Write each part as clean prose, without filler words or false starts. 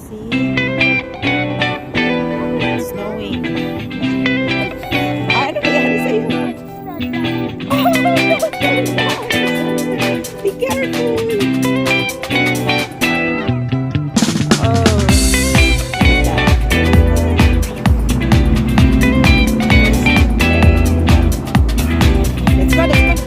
See? It's snowing. I don't know how to say it. Oh, no, be careful. Oh. Let's go, let's go.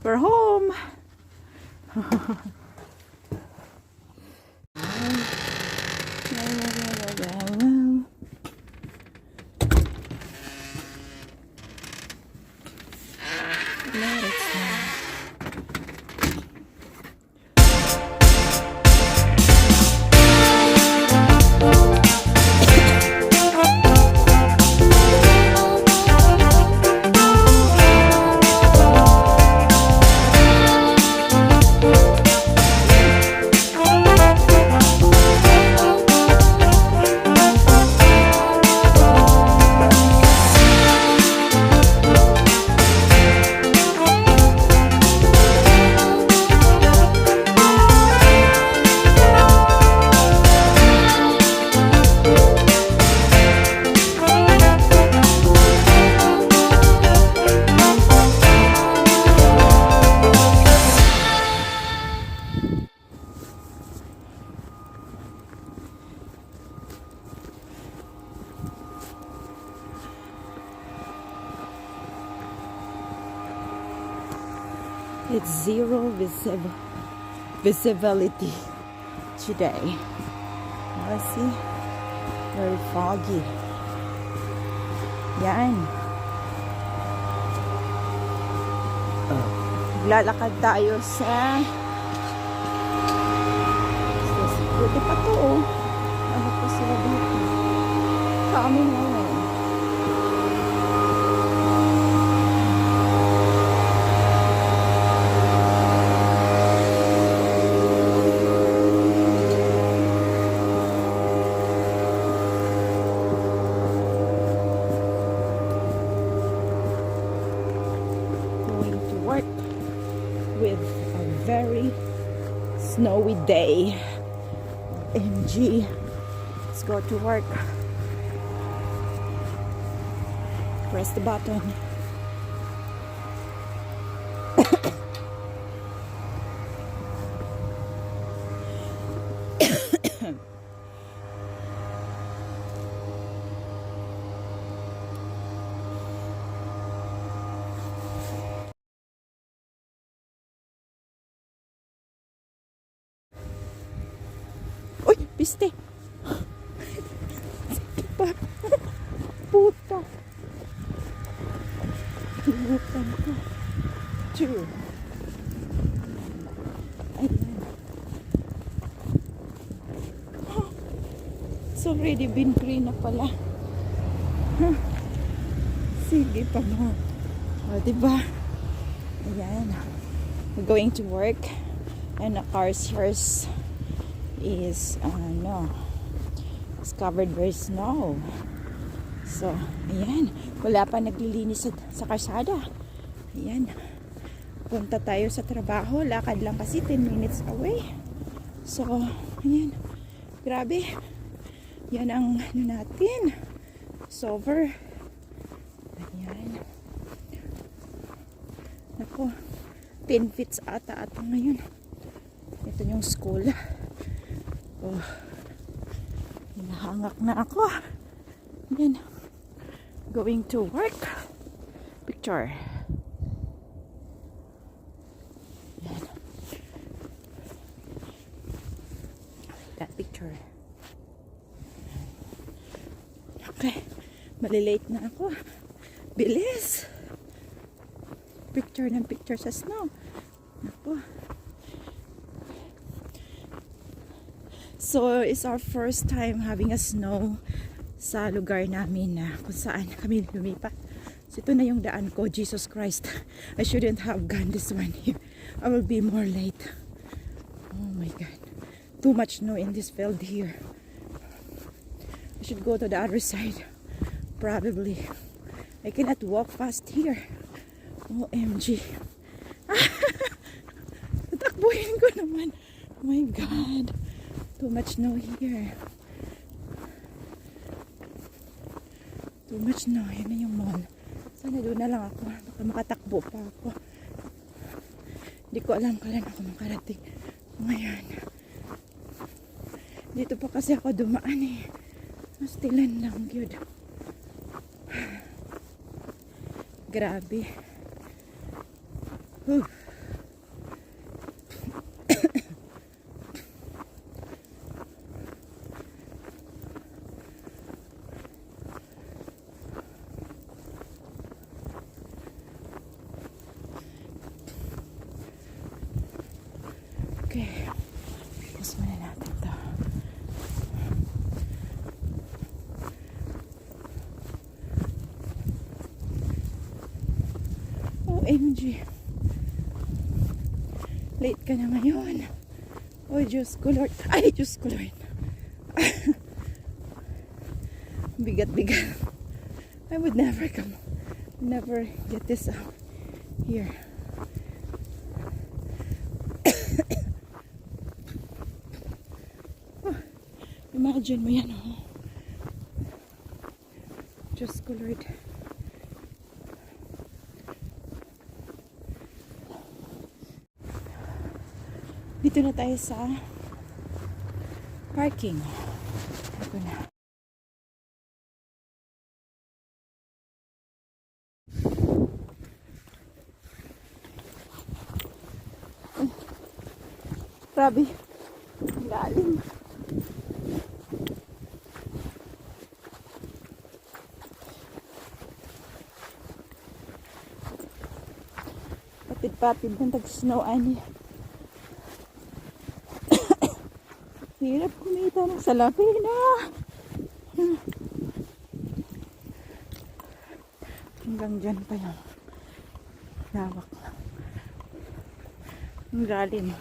We're home. Let it snow. It's zero visibility today. Let's see. Very foggy. Yan. Lalakad tayo sa buti pa to, oh. Ano pa sila dito? Kami ngayon. Work with a very snowy day. OMG, let's go to work. Press the button. Uy, piste. Puta. Hinutan ko. True. Ayan. It's already been green na pala. Sige pa mo. O, diba? Ayan. We're going to work. And the car's yours is it's covered by snow. So, ayan. Wala pa naglilinis sa kalsada. Ayan. Punta tayo sa trabaho. Lakad lang kasi 10 minutes away. So, ayan. Grabe. Yan ang natin. It's over. Ayan. Ako, 10 feet ata ngayon. Ito yung school. Oh, hinahangak na ako. Yan. Going to work. Picture. Yan. That picture. Okay, malilate na ako. Bilis! Picture ng picture sa snow. Ako. So, it's our first time having a snow sa lugar namin na kung saan kami lumipat. So, ito na yung daan ko. Jesus Christ. I shouldn't have gone this one here. I will be more late. Oh my God. Too much snow in this field here. I should go to the other side. Probably. I cannot walk fast here. OMG. Tatakbuhin ko naman. Oh my God. Too much snow here. Too much snow. Yan na yung mall. Sana doon na lang ako. Baka makatakbo pa ako. Hindi ko alam kailan ako makarating. Ngayon. Dito pa kasi ako dumaan eh. Mastilan lang yun. Grabe. Okay. Tapos muna natin to. OMG. Late ka na ngayon. Oh, Diyos ko Lord. Ay, Diyos ko Lord. Bigat-bigat. I would never get this out here. Oh, imagine mo yan, oh. Diyos ko Lord. Dito na tayo sa parking. Ito na. Grabe. Lalim. Patid-patid ng tag-snow ani. Hirap kumita ng salapi na. Hanggang dyan pa yung lawak. Ang galing.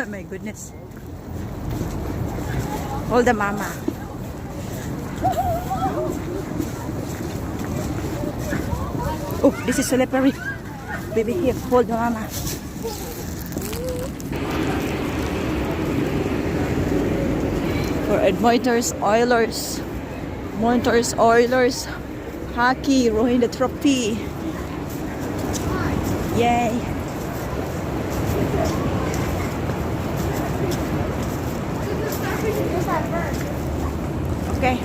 My goodness. Hold the mama. Oh, this is slippery. Baby, here, hold the mama. For Edmonters, Oilers. Monsters, Oilers. Hockey, rowing the trophy. Yay. Okay.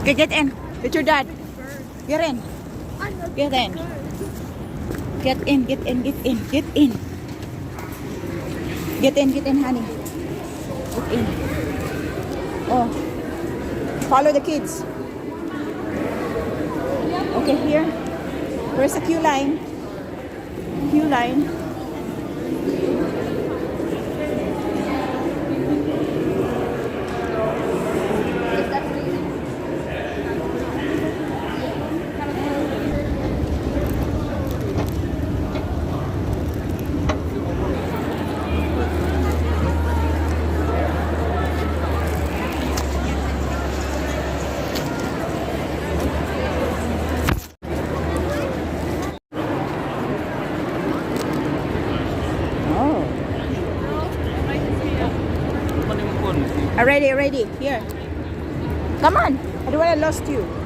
Okay, get in. With your dad. Get in. Get in. Get in, get in, get in, get in. Get in, honey. Get in. Oh. Follow the kids. Okay, here. Where's the queue line? Queue line. Ready, ready. Here. Come on. I don't want to lost you.